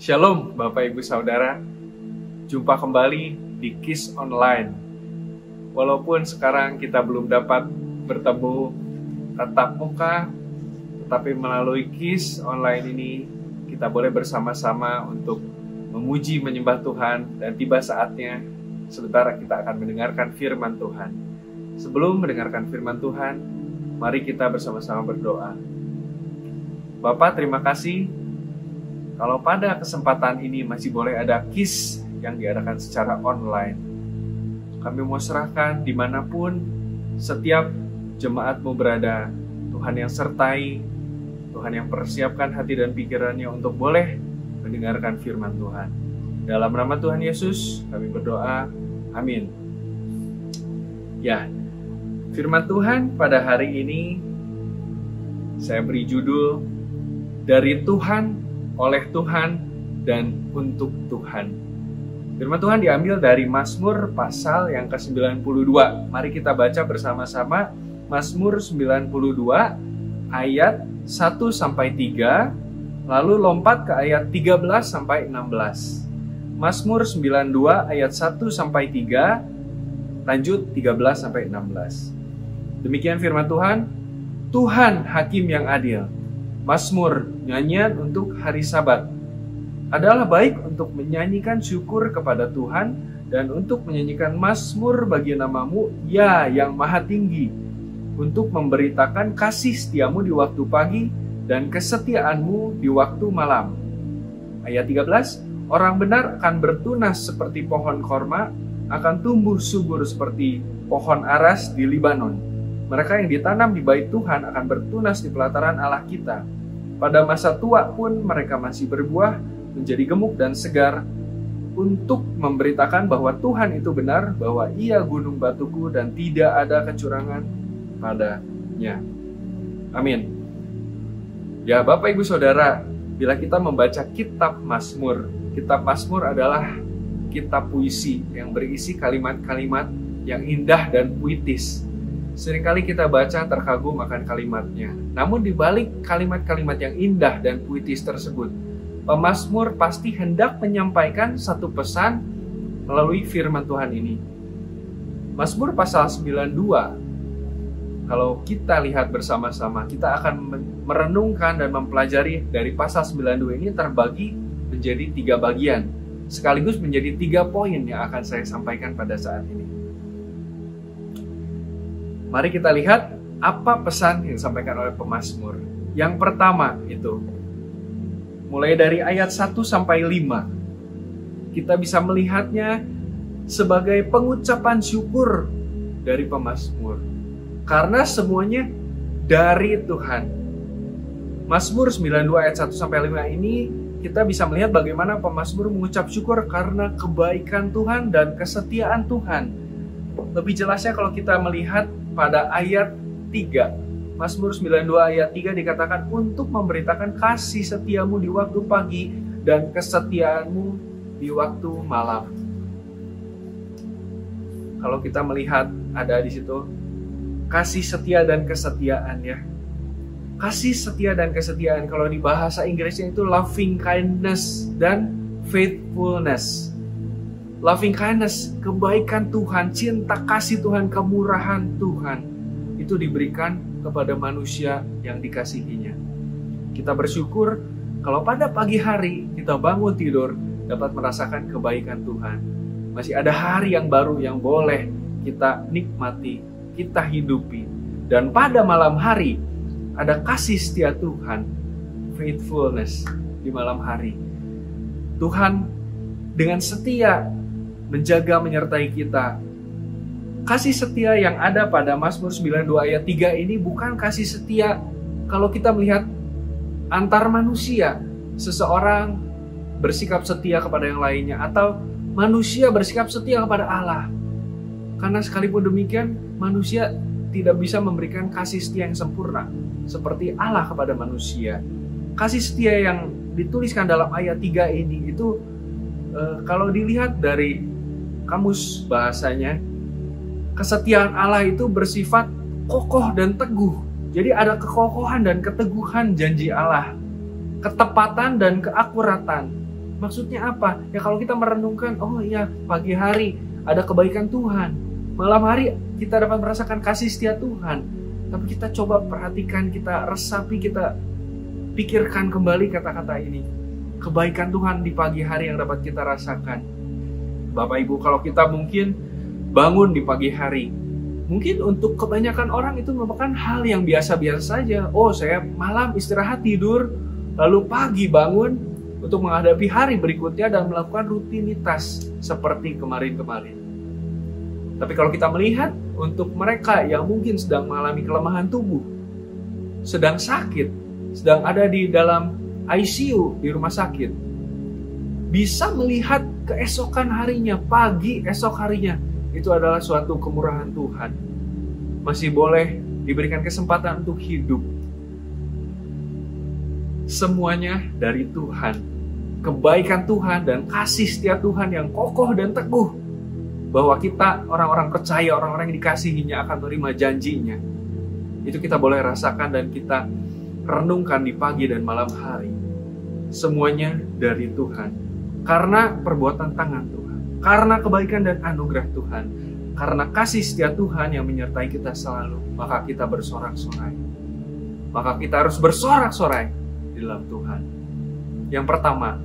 Shalom Bapak Ibu Saudara, jumpa kembali di KIS Online. Walaupun sekarang kita belum dapat bertemu tatap muka, tetapi melalui KIS Online ini kita boleh bersama-sama untuk memuji menyembah Tuhan, dan tiba saatnya sebentar kita akan mendengarkan firman Tuhan. Sebelum mendengarkan firman Tuhan, mari kita bersama-sama berdoa. Bapa, terima kasih kalau pada kesempatan ini masih boleh ada KIS yang diadakan secara online. Kami mau serahkan dimanapun setiap jemaat-Mu berada, Tuhan yang sertai, Tuhan yang persiapkan hati dan pikirannya untuk boleh mendengarkan firman Tuhan. Dalam nama Tuhan Yesus kami berdoa, amin. Ya, firman Tuhan pada hari ini saya beri judul Dari Tuhan, oleh Tuhan, dan untuk Tuhan. Firman Tuhan diambil dari Mazmur pasal yang ke-92. Mari kita baca bersama-sama Mazmur 92 ayat 1-3, lalu lompat ke ayat 13-16. Mazmur 92 ayat 1-3, lanjut 13-16. Demikian firman Tuhan. Tuhan hakim yang adil. Mazmur, nyanyian untuk hari Sabat. Adalah baik untuk menyanyikan syukur kepada Tuhan dan untuk menyanyikan mazmur bagi nama-Mu, ya yang maha tinggi, untuk memberitakan kasih setiamu di waktu pagi dan kesetiaan-Mu di waktu malam. Ayat 13, orang benar akan bertunas seperti pohon korma, akan tumbuh subur seperti pohon aras di Libanon. Mereka yang ditanam di bait Tuhan akan bertunas di pelataran Allah kita. Pada masa tua pun mereka masih berbuah, menjadi gemuk dan segar, untuk memberitakan bahwa Tuhan itu benar, bahwa Ia gunung batuku dan tidak ada kecurangan padanya. Amin. Ya Bapak Ibu Saudara, bila kita membaca kitab Mazmur adalah kitab puisi yang berisi kalimat-kalimat yang indah dan puitis. Seringkali kita baca terkagum akan kalimatnya. Namun di balik kalimat-kalimat yang indah dan puitis tersebut, pemazmur pasti hendak menyampaikan satu pesan melalui firman Tuhan ini. Mazmur pasal 92, kalau kita lihat bersama-sama, kita akan merenungkan dan mempelajari dari pasal 92 ini terbagi menjadi 3 bagian, sekaligus menjadi 3 poin yang akan saya sampaikan pada saat ini. Mari kita lihat apa pesan yang disampaikan oleh pemazmur. Yang pertama itu, mulai dari ayat 1-5, kita bisa melihatnya sebagai pengucapan syukur dari pemazmur. Karena semuanya dari Tuhan. Mazmur 92 ayat 1-5 ini kita bisa melihat bagaimana pemazmur mengucap syukur karena kebaikan Tuhan dan kesetiaan Tuhan. Lebih jelasnya kalau kita melihat pada ayat 3, Mazmur 92 ayat 3 dikatakan untuk memberitakan kasih setiamu di waktu pagi dan kesetiaanmu di waktu malam. Kalau kita melihat ada di situ kasih setia dan kesetiaan, ya. Kasih setia dan kesetiaan, kalau di bahasa Inggrisnya itu loving kindness dan faithfulness. Loving kindness, kebaikan Tuhan, cinta kasih Tuhan, kemurahan Tuhan, itu diberikan kepada manusia yang dikasihinya. Kita bersyukur kalau pada pagi hari kita bangun tidur dapat merasakan kebaikan Tuhan. Masih ada hari yang baru yang boleh kita nikmati, kita hidupi. Dan pada malam hari ada kasih setia Tuhan, faithfulness di malam hari. Tuhan dengan setia menjaga menyertai kita. Kasih setia yang ada pada Mazmur 92 ayat 3 ini bukan kasih setia kalau kita melihat antar manusia, seseorang bersikap setia kepada yang lainnya, atau manusia bersikap setia kepada Allah. Karena sekalipun demikian, manusia tidak bisa memberikan kasih setia yang sempurna seperti Allah kepada manusia. Kasih setia yang dituliskan dalam ayat 3 ini itu kalau dilihat dari kamus bahasanya, kesetiaan Allah itu bersifat kokoh dan teguh. Jadi ada kekokohan dan keteguhan janji Allah, ketepatan dan keakuratan. Maksudnya apa? Ya kalau kita merenungkan, oh iya, pagi hari ada kebaikan Tuhan, malam hari kita dapat merasakan kasih setia Tuhan. Tapi kita coba perhatikan, kita resapi, kita pikirkan kembali kata-kata ini. Kebaikan Tuhan di pagi hari yang dapat kita rasakan. Bapak Ibu, kalau kita mungkin bangun di pagi hari, mungkin untuk kebanyakan orang itu merupakan hal yang biasa-biasa saja. Oh, saya malam istirahat tidur, lalu pagi bangun untuk menghadapi hari berikutnya dan melakukan rutinitas seperti kemarin-kemarin. Tapi kalau kita melihat untuk mereka yang mungkin sedang mengalami kelemahan tubuh, sedang sakit, sedang ada di dalam ICU di rumah sakit, bisa melihat keesokan harinya, pagi esok harinya, itu adalah suatu kemurahan Tuhan. Masih boleh diberikan kesempatan untuk hidup. Semuanya dari Tuhan. Kebaikan Tuhan dan kasih setia Tuhan yang kokoh dan teguh. Bahwa kita orang-orang percaya, orang-orang yang dikasihinya akan menerima janjinya. Itu kita boleh rasakan dan kita renungkan di pagi dan malam hari. Semuanya dari Tuhan. Karena perbuatan tangan Tuhan. Karena kebaikan dan anugerah Tuhan. Karena kasih setia Tuhan yang menyertai kita selalu. Maka kita bersorak-sorai. Maka kita harus bersorak-sorai di dalam Tuhan. Yang pertama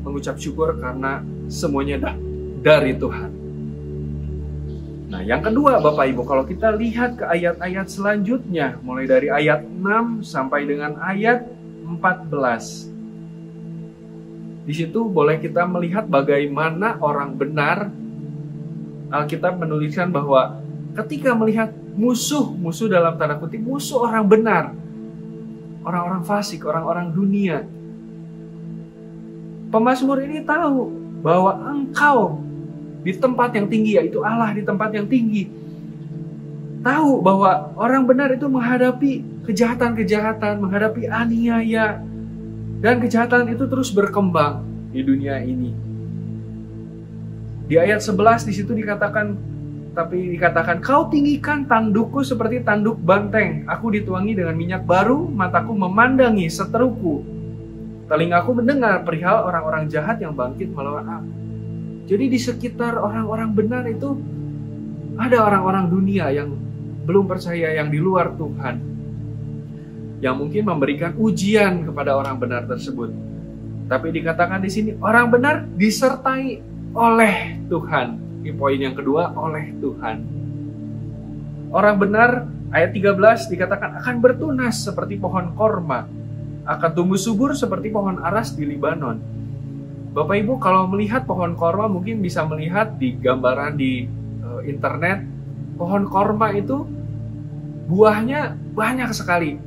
mengucap syukur karena semuanya dari Tuhan. Nah, yang kedua Bapak Ibu, kalau kita lihat ke ayat-ayat selanjutnya, mulai dari ayat 6 sampai dengan ayat 14. Di situ boleh kita melihat bagaimana orang benar. Alkitab menuliskan bahwa ketika melihat musuh dalam tanda kutip, musuh orang benar, orang-orang fasik, orang-orang dunia, pemazmur ini tahu bahwa engkau di tempat yang tinggi, yaitu Allah di tempat yang tinggi. Tahu bahwa orang benar itu menghadapi kejahatan-kejahatan, menghadapi aniaya, dan kejahatan itu terus berkembang di dunia ini. Di ayat 11 di situ dikatakan, kau tinggikan tandukku seperti tanduk banteng. Aku dituangi dengan minyak baru, mataku memandangi seteruku. Telingaku mendengar perihal orang-orang jahat yang bangkit melawan aku. Jadi di sekitar orang-orang benar itu ada orang-orang dunia yang belum percaya, yang di luar Tuhan, yang mungkin memberikan ujian kepada orang benar tersebut. Tapi dikatakan di sini orang benar disertai oleh Tuhan. Ini poin yang kedua, oleh Tuhan. Orang benar, ayat 13 dikatakan akan bertunas seperti pohon korma, akan tumbuh subur seperti pohon aras di Libanon. Bapak Ibu kalau melihat pohon korma, mungkin bisa melihat di gambaran di internet. Pohon korma itu buahnya banyak sekali,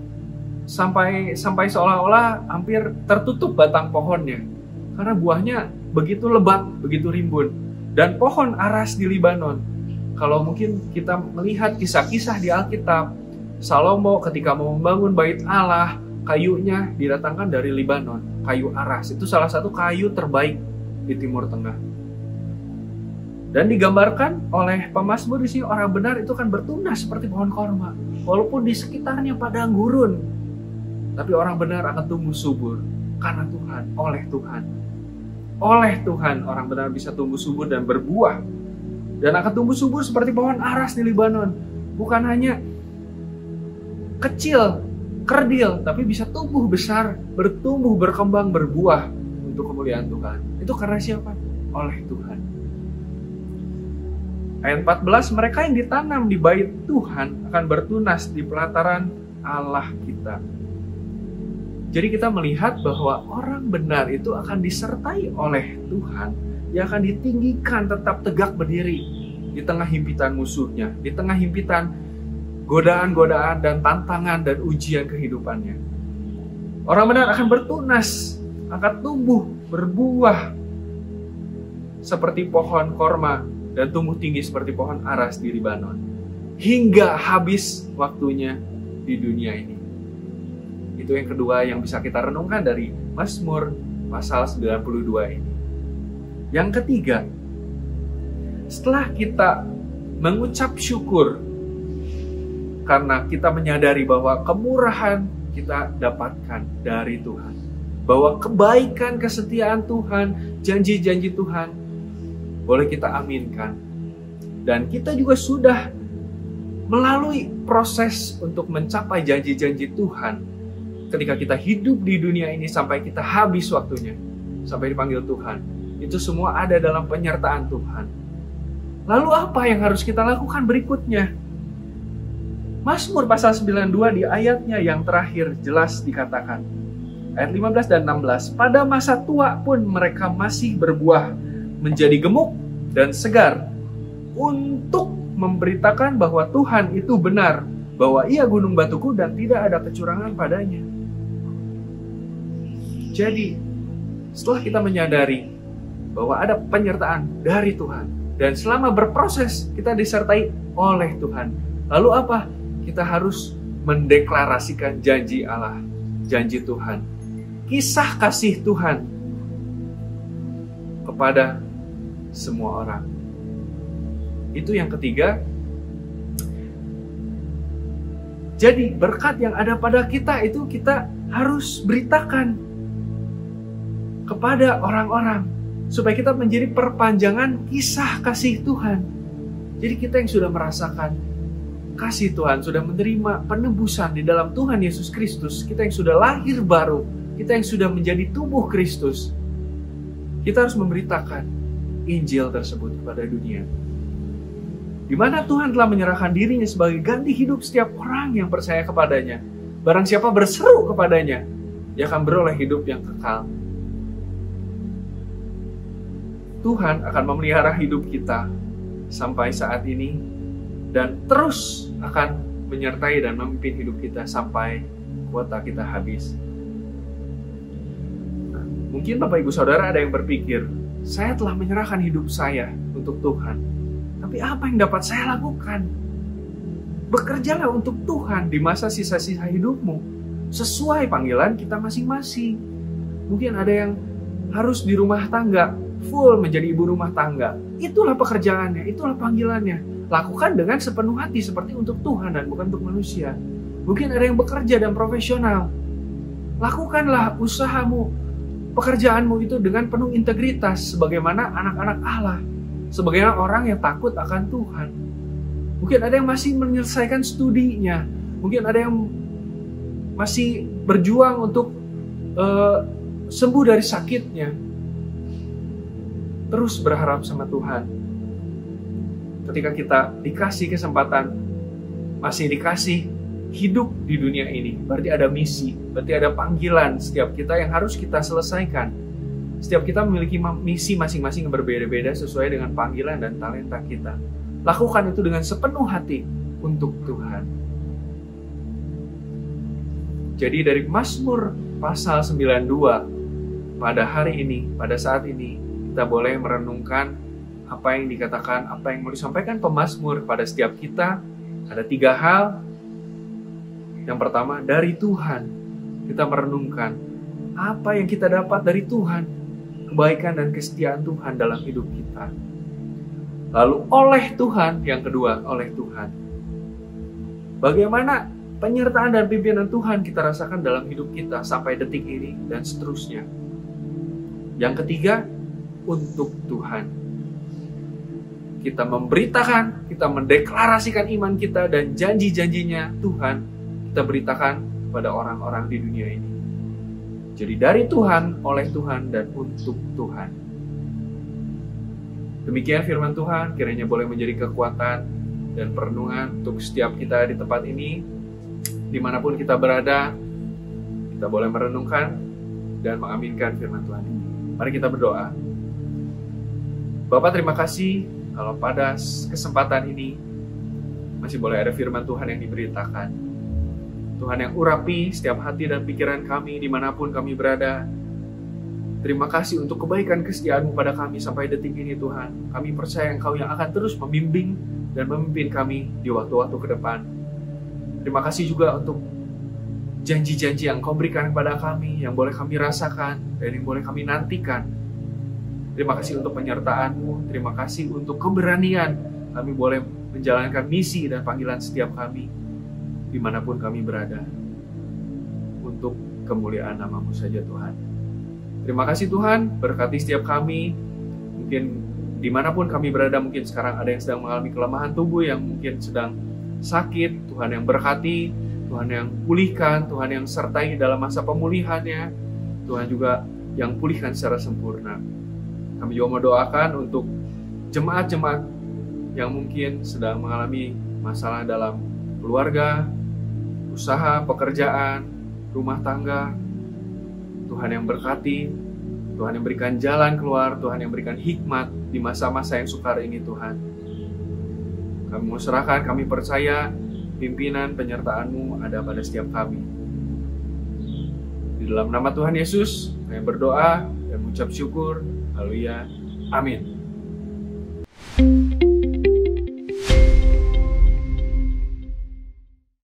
sampai seolah-olah hampir tertutup batang pohonnya, karena buahnya begitu lebat, begitu rimbun. Dan pohon aras di Libanon, kalau mungkin kita melihat kisah-kisah di Alkitab, Salomo ketika mau membangun bait Allah, kayunya didatangkan dari Libanon. Kayu aras itu salah satu kayu terbaik di Timur Tengah. Dan digambarkan oleh pemazmur di sini, orang benar itu kan bertunas seperti pohon korma, walaupun di sekitarnya padang gurun, tapi orang benar akan tumbuh subur karena Tuhan, oleh Tuhan. Oleh Tuhan orang benar bisa tumbuh subur dan berbuah, dan akan tumbuh subur seperti pohon aras di Libanon. Bukan hanya kecil, kerdil, tapi bisa tumbuh besar, bertumbuh, berkembang, berbuah untuk kemuliaan Tuhan. Itu karena siapa? Oleh Tuhan. Ayat 14, mereka yang ditanam di bait Tuhan akan bertunas di pelataran Allah kita. Jadi kita melihat bahwa orang benar itu akan disertai oleh Tuhan, yang akan ditinggikan tetap tegak berdiri di tengah himpitan musuhnya, di tengah himpitan godaan-godaan dan tantangan dan ujian kehidupannya. Orang benar akan bertunas, akan tumbuh, berbuah seperti pohon korma dan tumbuh tinggi seperti pohon aras di Libanon hingga habis waktunya di dunia ini. Itu yang kedua yang bisa kita renungkan dari Mazmur pasal 92 ini. Yang ketiga, setelah kita mengucap syukur karena kita menyadari bahwa kemurahan kita dapatkan dari Tuhan, bahwa kebaikan, kesetiaan Tuhan, janji-janji Tuhan boleh kita aminkan. Dan kita juga sudah melalui proses untuk mencapai janji-janji Tuhan ketika kita hidup di dunia ini sampai kita habis waktunya, sampai dipanggil Tuhan. Itu semua ada dalam penyertaan Tuhan. Lalu apa yang harus kita lakukan berikutnya? Mazmur pasal 92 di ayatnya yang terakhir jelas dikatakan. Ayat 15 dan 16. Pada masa tua pun mereka masih berbuah, menjadi gemuk dan segar, untuk memberitakan bahwa Tuhan itu benar, bahwa Ia gunung batuku dan tidak ada kecurangan padanya. Jadi, setelah kita menyadari bahwa ada penyertaan dari Tuhan, dan selama berproses kita disertai oleh Tuhan, lalu apa? Kita harus mendeklarasikan janji Allah, janji Tuhan, kisah kasih Tuhan kepada semua orang. Itu yang ketiga. Jadi berkat yang ada pada kita itu kita harus beritakan kepada orang-orang supaya kita menjadi perpanjangan kisah kasih Tuhan. Jadi kita yang sudah merasakan kasih Tuhan, sudah menerima penebusan di dalam Tuhan Yesus Kristus, kita yang sudah lahir baru, kita yang sudah menjadi tubuh Kristus, kita harus memberitakan Injil tersebut kepada dunia. Di mana Tuhan telah menyerahkan dirinya sebagai ganti hidup setiap orang yang percaya kepadanya. Barang siapa berseru kepadanya, dia akan beroleh hidup yang kekal. Tuhan akan memelihara hidup kita sampai saat ini dan terus akan menyertai dan memimpin hidup kita sampai kuota kita habis. Mungkin Bapak Ibu Saudara ada yang berpikir, saya telah menyerahkan hidup saya untuk Tuhan. Tapi apa yang dapat saya lakukan? Bekerjalah untuk Tuhan di masa sisa-sisa hidupmu. Sesuai panggilan kita masing-masing. Mungkin ada yang harus di rumah tangga, full menjadi ibu rumah tangga. Itulah pekerjaannya, itulah panggilannya. Lakukan dengan sepenuh hati seperti untuk Tuhan dan bukan untuk manusia. Mungkin ada yang bekerja dan profesional. Lakukanlah usahamu, pekerjaanmu itu dengan penuh integritas sebagaimana anak-anak Allah, sebagaimana orang yang takut akan Tuhan. Mungkin ada yang masih menyelesaikan studinya, mungkin ada yang masih berjuang untuk sembuh dari sakitnya. Terus berharap sama Tuhan. Ketika kita dikasih kesempatan, masih dikasih hidup di dunia ini, berarti ada misi, berarti ada panggilan setiap kita yang harus kita selesaikan. Setiap kita memiliki misi masing-masing yang berbeda-beda sesuai dengan panggilan dan talenta kita. Lakukan itu dengan sepenuh hati untuk Tuhan. Jadi dari Mazmur pasal 92, pada hari ini, pada saat ini, kita boleh merenungkan apa yang dikatakan, apa yang mau disampaikan pemazmur pada setiap kita. Ada 3 hal. Yang pertama, dari Tuhan. Kita merenungkan apa yang kita dapat dari Tuhan, kebaikan dan kesetiaan Tuhan dalam hidup kita. Lalu oleh Tuhan, yang kedua, oleh Tuhan. Bagaimana penyertaan dan pimpinan Tuhan kita rasakan dalam hidup kita sampai detik ini dan seterusnya. Yang ketiga, untuk Tuhan. Kita memberitakan, kita mendeklarasikan iman kita dan janji-janjinya Tuhan, kita beritakan kepada orang-orang di dunia ini. Jadi dari Tuhan, oleh Tuhan, dan untuk Tuhan. Demikian firman Tuhan, kiranya boleh menjadi kekuatan dan perenungan untuk setiap kita di tempat ini. Dimanapun kita berada, kita boleh merenungkan dan mengaminkan firman Tuhan ini. Mari kita berdoa. Bapak, terima kasih kalau pada kesempatan ini masih boleh ada firman Tuhan yang diberitakan. Tuhan yang urapi setiap hati dan pikiran kami dimanapun kami berada. Terima kasih untuk kebaikan kesetiaan-Mu pada kami sampai detik ini Tuhan. Kami percaya Engkau yang akan terus membimbing dan memimpin kami di waktu-waktu ke depan. Terima kasih juga untuk janji-janji yang Engkau berikan kepada kami, yang boleh kami rasakan dan yang boleh kami nantikan. Terima kasih untuk penyertaan-Mu, terima kasih untuk keberanian kami boleh menjalankan misi dan panggilan setiap kami, dimanapun kami berada, untuk kemuliaan nama-Mu saja Tuhan. Terima kasih Tuhan, berkati setiap kami. Mungkin dimanapun kami berada, mungkin sekarang ada yang sedang mengalami kelemahan tubuh, yang mungkin sedang sakit. Tuhan yang berkati, Tuhan yang pulihkan, Tuhan yang sertai dalam masa pemulihannya, Tuhan juga yang pulihkan secara sempurna. Kami juga mendoakan untuk jemaat-jemaat yang mungkin sedang mengalami masalah dalam keluarga, usaha, pekerjaan, rumah tangga. Tuhan yang berkati, Tuhan yang berikan jalan keluar, Tuhan yang berikan hikmat di masa-masa yang sukar ini Tuhan. Kami mau serahkan, kami percaya pimpinan penyertaan-Mu ada pada setiap kami. Di dalam nama Tuhan Yesus, kami berdoa dan mengucap syukur. Haleluya. Amin.